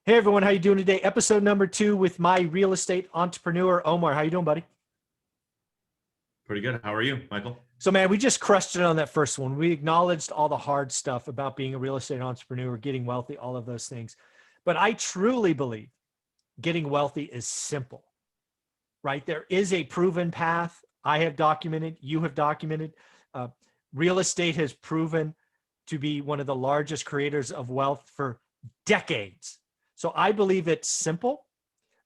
Hey everyone, how you doing today? Episode number 2 with my real estate entrepreneur, Omar. How you doing, buddy? Pretty good. How are you, Michael? So man, we just crushed it on that first one. We acknowledged all the hard stuff about being a real estate entrepreneur, getting wealthy, all of those things. But I truly believe getting wealthy is simple, right? There is a proven path. I have documented, you have documented. Uh, Real estate has proven to be one of the largest creators of wealth for decades. So I believe it's simple.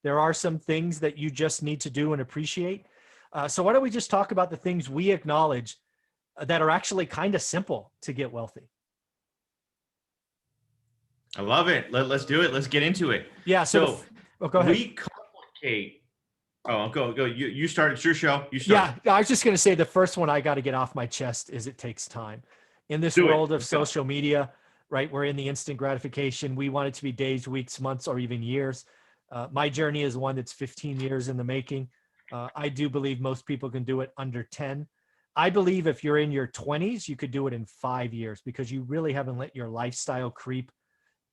There are some things that you just need to do and appreciate. So why don't we just talk about the things we acknowledge that are actually kind of simple to get wealthy? I love it. Let's do it. Let's get into it. Yeah. So go ahead. We complicate. Oh, go. You start. It's your show. You start. Yeah. I was just going to say the first one I got to get off my chest is it takes time. In this world of social media, right? We're in the instant gratification. We want it to be days, weeks, months, or even years. My journey is one that's 15 years in the making. I do believe most people can do it under 10. I believe if you're in your 20s, you could do it in 5 years because you really haven't let your lifestyle creep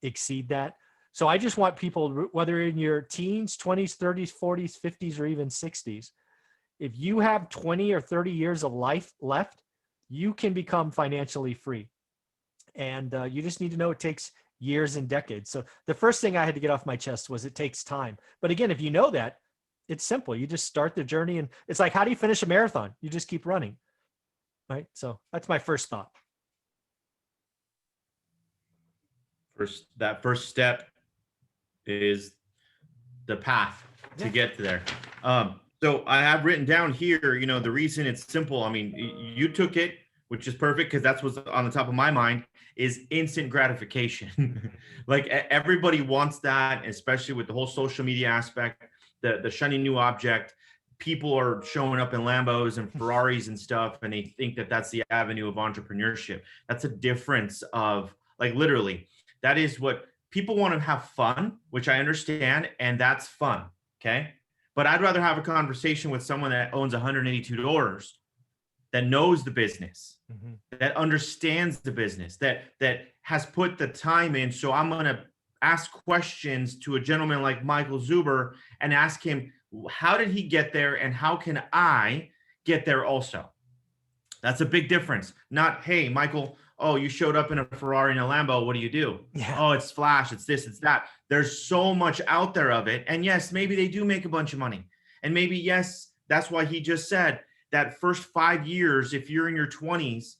exceed that. So I just want people, whether in your teens, 20s, 30s, 40s, 50s, or even 60s, if you have 20 or 30 years of life left, you can become financially free. And you just need to know it takes years and decades. So the first thing I had to get off my chest was it takes time. But again, if you know that, it's simple. You just start the journey, and it's like, how do you finish a marathon? You just keep running, right? So that's my first thought. That first step is the path to get there. So I have written down here, the reason it's simple. I mean, you took it, which is perfect because that's what's on the top of my mind is instant gratification. Like everybody wants that, especially with the whole social media aspect, the shiny new object. People are showing up in Lambos and Ferraris and stuff, and they think that that's the avenue of entrepreneurship. That's a difference of like literally that is what people want to have fun, which I understand. And that's fun. Okay. But I'd rather have a conversation with someone that owns $182 that knows the business, that understands the business, that has put the time in. So I'm going to ask questions to a gentleman like Michael Zuber and ask him, how did he get there? And how can I get there also? That's a big difference. Not, hey, Michael, oh, you showed up in a Ferrari and a Lambo. What do you do? Yeah. Oh, it's flash. It's this, it's that. There's so much out there of it. And yes, maybe they do make a bunch of money. And maybe, yes, that's why he just said that first 5 years, if you're in your 20s,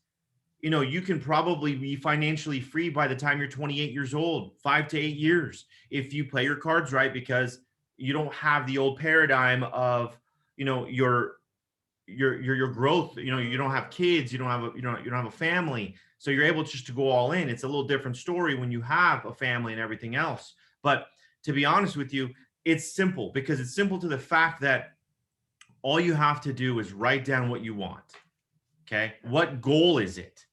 you can probably be financially free by the time you're 28 years old, 5 to 8 years, if you play your cards right, because you don't have the old paradigm of, your growth. You don't have kids, you don't have a family. So you're able just to go all in. It's a little different story when you have a family and everything else. But to be honest with you, it's simple because it's simple to the fact that all you have to do is write down what you want. Okay. What goal is it?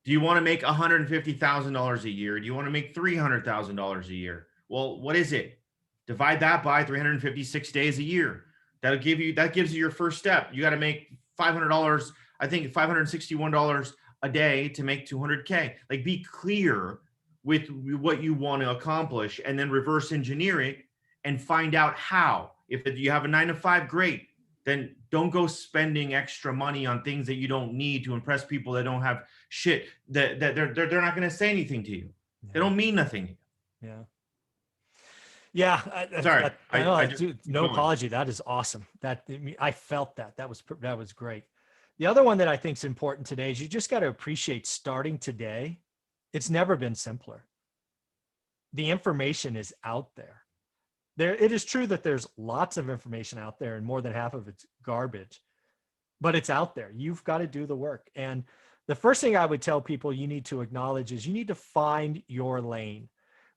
Do you want to make $150,000 a year? Do you want to make $300,000 a year? Well, what is it? Divide that by 356 days a year. That gives you your first step. You got to make $500, I think $561 a day to make 200K. Like be clear with what you want to accomplish and then reverse engineer it and find out how. If you have a 9-to-5, great. Then don't go spending extra money on things that you don't need to impress people that don't have shit, that they're not going to say anything to you. Yeah. They don't mean nothing to you. Yeah. Sorry. No apology. That is awesome. I felt that. That was great. The other one that I think is important today is you just got to appreciate starting today. It's never been simpler. The information is out there. It is true that there's lots of information out there and more than half of it's garbage, but it's out there. You've got to do the work. And the first thing I would tell people you need to acknowledge is you need to find your lane,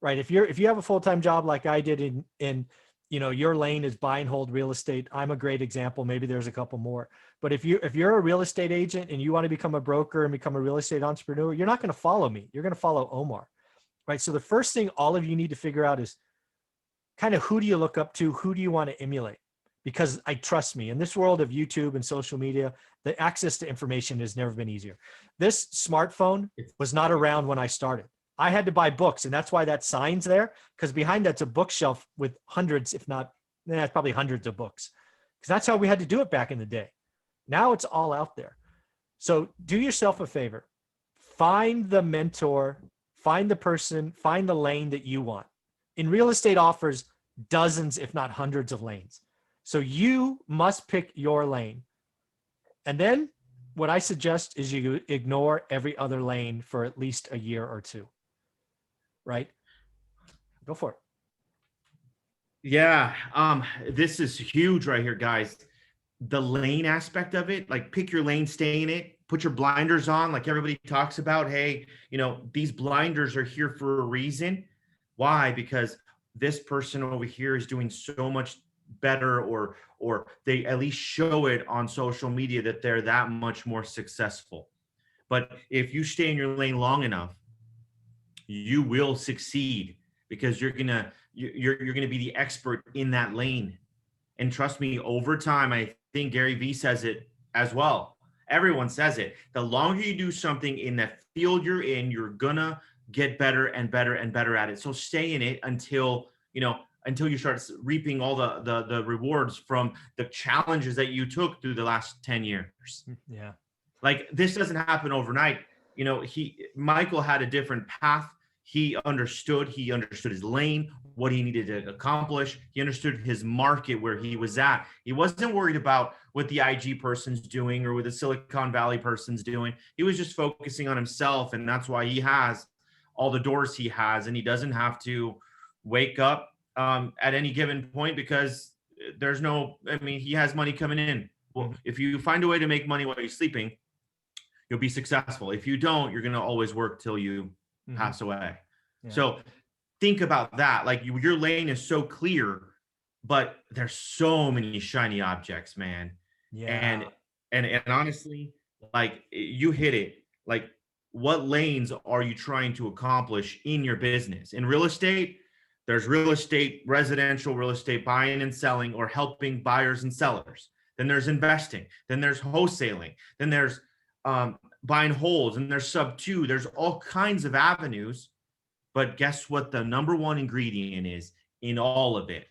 right? If you have a full-time job like I did in your lane is buy and hold real estate. I'm a great example. Maybe there's a couple more, but if you're a real estate agent and you want to become a broker and become a real estate entrepreneur, you're not going to follow me. You're going to follow Omar, right? So the first thing all of you need to figure out is kind of who do you look up to? Who do you want to emulate? Because trust me, in this world of YouTube and social media, the access to information has never been easier. This smartphone was not around when I started. I had to buy books, and that's why that sign's there, because behind that's a bookshelf with hundreds, if not, probably hundreds of books. Because that's how we had to do it back in the day. Now it's all out there. So do yourself a favor. Find the mentor, find the person, find the lane that you want. In real estate offers dozens, if not hundreds of lanes. So you must pick your lane. And then what I suggest is you ignore every other lane for at least a year or two. Right? Go for it. Yeah. This is huge right here, guys. The lane aspect of it, like pick your lane, stay in it, put your blinders on, like everybody talks about. Hey, these blinders are here for a reason. Why? Because this person over here is doing so much better, or they at least show it on social media that they're that much more successful. But if you stay in your lane long enough, you will succeed, because you're gonna be the expert in that lane. And trust me, over time, I think Gary Vee says it as well. Everyone says it. The longer you do something in that field you're in, you're gonna get better and better and better at it. So stay in it until you start reaping all the rewards from the challenges that you took through the last 10 years. Yeah. Like, this doesn't happen overnight. Michael had a different path. He understood his lane, what he needed to accomplish. He understood his market, where he was at. He wasn't worried about what the IG person's doing or what the Silicon Valley person's doing. He was just focusing on himself. And that's why he has all the doors he has. And he doesn't have to wake up at any given point, because he has money coming in. Well, if you find a way to make money while you're sleeping, you'll be successful. If you don't, you're going to always work till you pass away. Yeah. So think about that. Like, your lane is so clear, but there's so many shiny objects, man. Yeah. And honestly, like, you hit it. Like, what lanes are you trying to accomplish in your business? In real estate, there's real estate, residential real estate, buying and selling, or helping buyers and sellers. Then there's investing. Then there's wholesaling. Then there's buying wholes, and there's sub 2. There's all kinds of avenues. But guess what the number one ingredient is in all of it?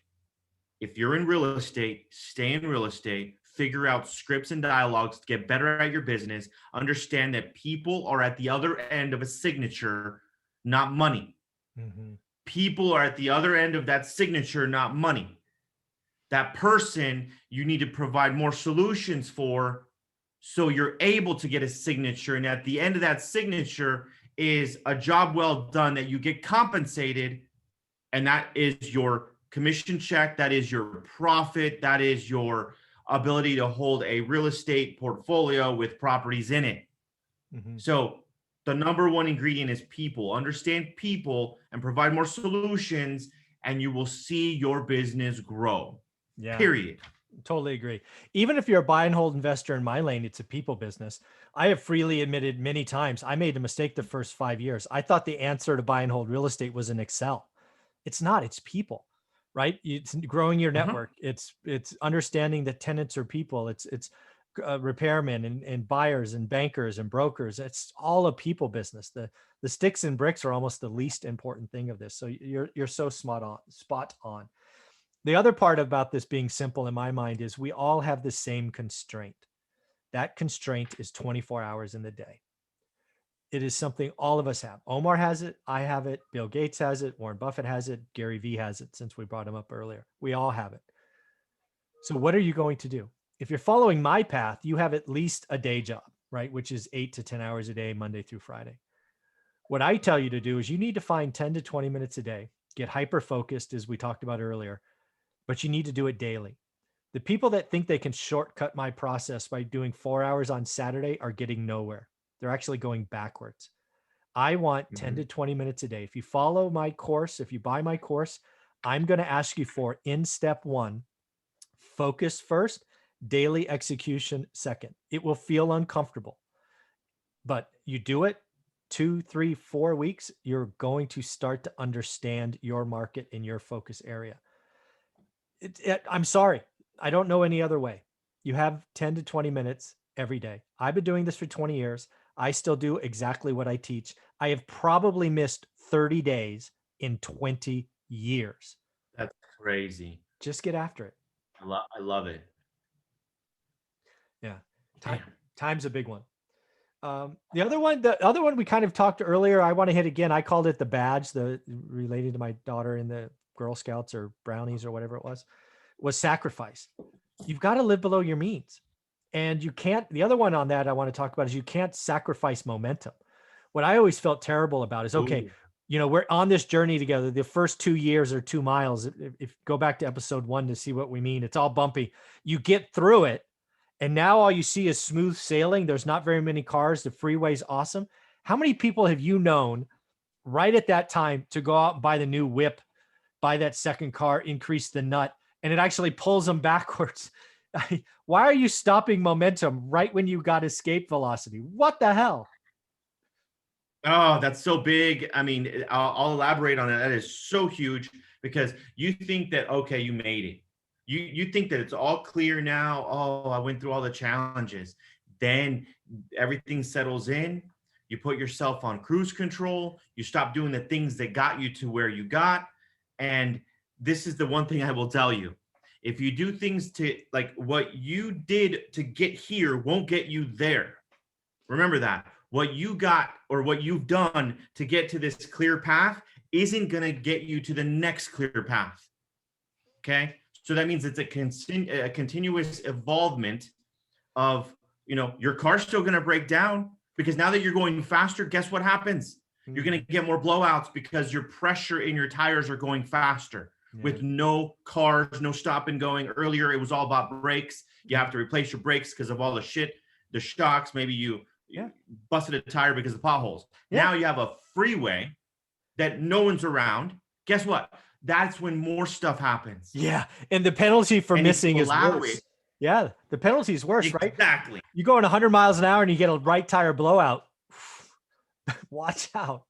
If you're in real estate, stay in real estate, figure out scripts and dialogues to get better at your business. Understand that people are at the other end of a signature, not money. People are at the other end of that signature, not money. That person you need to provide more solutions for, so you're able to get a signature. And at the end of that signature is a job well done that you get compensated. And that is your commission check. That is your profit. That is your ability to hold a real estate portfolio with properties in it. So the number one ingredient is people. Understand people and provide more solutions, and you will see your business grow. Yeah. Period. Totally agree. Even if you're a buy and hold investor in my lane, it's a people business. I have freely admitted many times I made a mistake the first 5 years. I thought the answer to buy and hold real estate was in Excel. It's not. It's people, right? It's growing your network. It's understanding that tenants are people. It's repairmen and buyers and bankers and brokers. It's all a people business. The sticks and bricks are almost the least important thing of this. So you're so spot on. The other part about this being simple in my mind is we all have the same constraint. That constraint is 24 hours in the day. It is something all of us have. Omar has it. I have it. Bill Gates has it. Warren Buffett has it. Gary Vee has it, since we brought him up earlier. We all have it. So what are you going to do? If you're following my path, you have at least a day job, right? Which is 8 to 10 hours a day, Monday through Friday. What I tell you to do is you need to find 10 to 20 minutes a day, get hyper-focused, as we talked about earlier, but you need to do it daily. The people that think they can shortcut my process by doing 4 hours on Saturday are getting nowhere. They're actually going backwards. I want 10 to 20 minutes a day. If you follow my course, if you buy my course, I'm going to ask you for, in step 1, focus first, daily execution second. It will feel uncomfortable, but you do it 2, 3, 4 weeks, you're going to start to understand your market in your focus area. I'm sorry. I don't know any other way. You have 10 to 20 minutes every day. I've been doing this for 20 years. I still do exactly what I teach. I have probably missed 30 days in 20 years. That's crazy. Just get after it. I love it. Yeah. Damn. Time's a big one. The other one we kind of talked earlier, I want to hit again. I called it the badge, related to my daughter in the Girl Scouts or Brownies or whatever it was sacrifice. You've got to live below your means. And you can't, the other one on that I want to talk about is you can't sacrifice momentum. What I always felt terrible about is, okay, Ooh. we're on this journey together. The first 2 years or 2 miles, if go back to episode 1 to see what we mean, it's all bumpy. You get through it. And now all you see is smooth sailing. There's not very many cars. The freeway's awesome. How many people have you known right at that time to go out and buy the new whip, buy that second car, increase the nut, and it actually pulls them backwards? Why are you stopping momentum right when you got escape velocity? What the hell? Oh, that's so big. I mean, I'll elaborate on it. That is so huge because you think that, okay, you made it. You think that it's all clear now. Oh, I went through all the challenges. Then everything settles in. You put yourself on cruise control. You stop doing the things that got you to where you got. And this is the one thing I will tell you. If you do things to like what you did to get here won't get you there. Remember that. What you got or what you've done to get to this clear path isn't going to get you to the next clear path. Okay. So that means it's a continuous evolvement of, your car's still going to break down because now that you're going faster, guess what happens? You're going to get more blowouts because your pressure in your tires are going faster. With no cars, no stop and going. Earlier, it was all about brakes. You have to replace your brakes because of all the shit, the shocks. Maybe you busted a tire because of potholes. Now you have a freeway that no one's around. Guess what? That's when more stuff happens. Yeah. And the penalty for missing is worse. Yeah. The penalty is worse, right? Exactly. You go in 100 miles an hour and you get a right tire blowout. Watch out.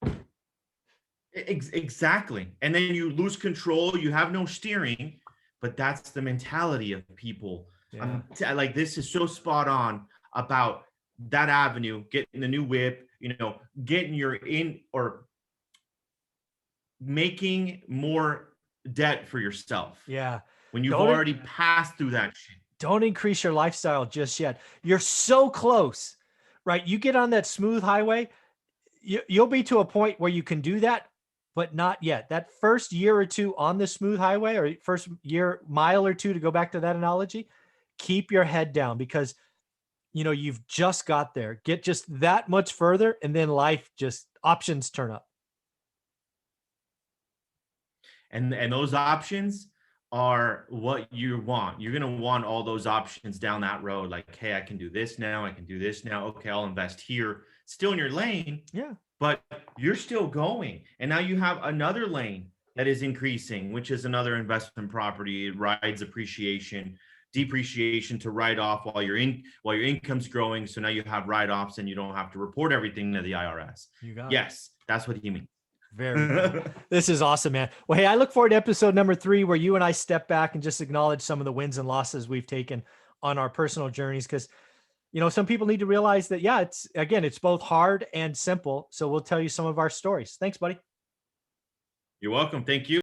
Exactly. And then you lose control. You have no steering, but that's the mentality of people. Like this is so spot on about that avenue, getting the new whip, getting your in or making more debt for yourself. Yeah. When you've already passed through that shit. Don't increase your lifestyle just yet. You're so close, right? You get on that smooth highway, you'll be to a point where you can do that, but not yet. That first year or two on the smooth highway, or first mile or two, to go back to that analogy, keep your head down because, you've just got there. Get just that much further, and then life just options turn up. And those options are what you want. You're going to want all those options down that road. Like, hey, I can do this now. I can do this now. Okay, I'll invest here. Still in your lane. Yeah. But you're still going. And now you have another lane that is increasing, which is another investment property. It rides appreciation, depreciation to write off while your income's growing. So now you have write-offs and you don't have to report everything to the IRS. Yes, that's what he means. Very cool. This is awesome, man. Well, hey, I look forward to episode number 3, where you and I step back and just acknowledge some of the wins and losses we've taken on our personal journeys. Because, some people need to realize that, it's both hard and simple. So we'll tell you some of our stories. Thanks, buddy. You're welcome. Thank you.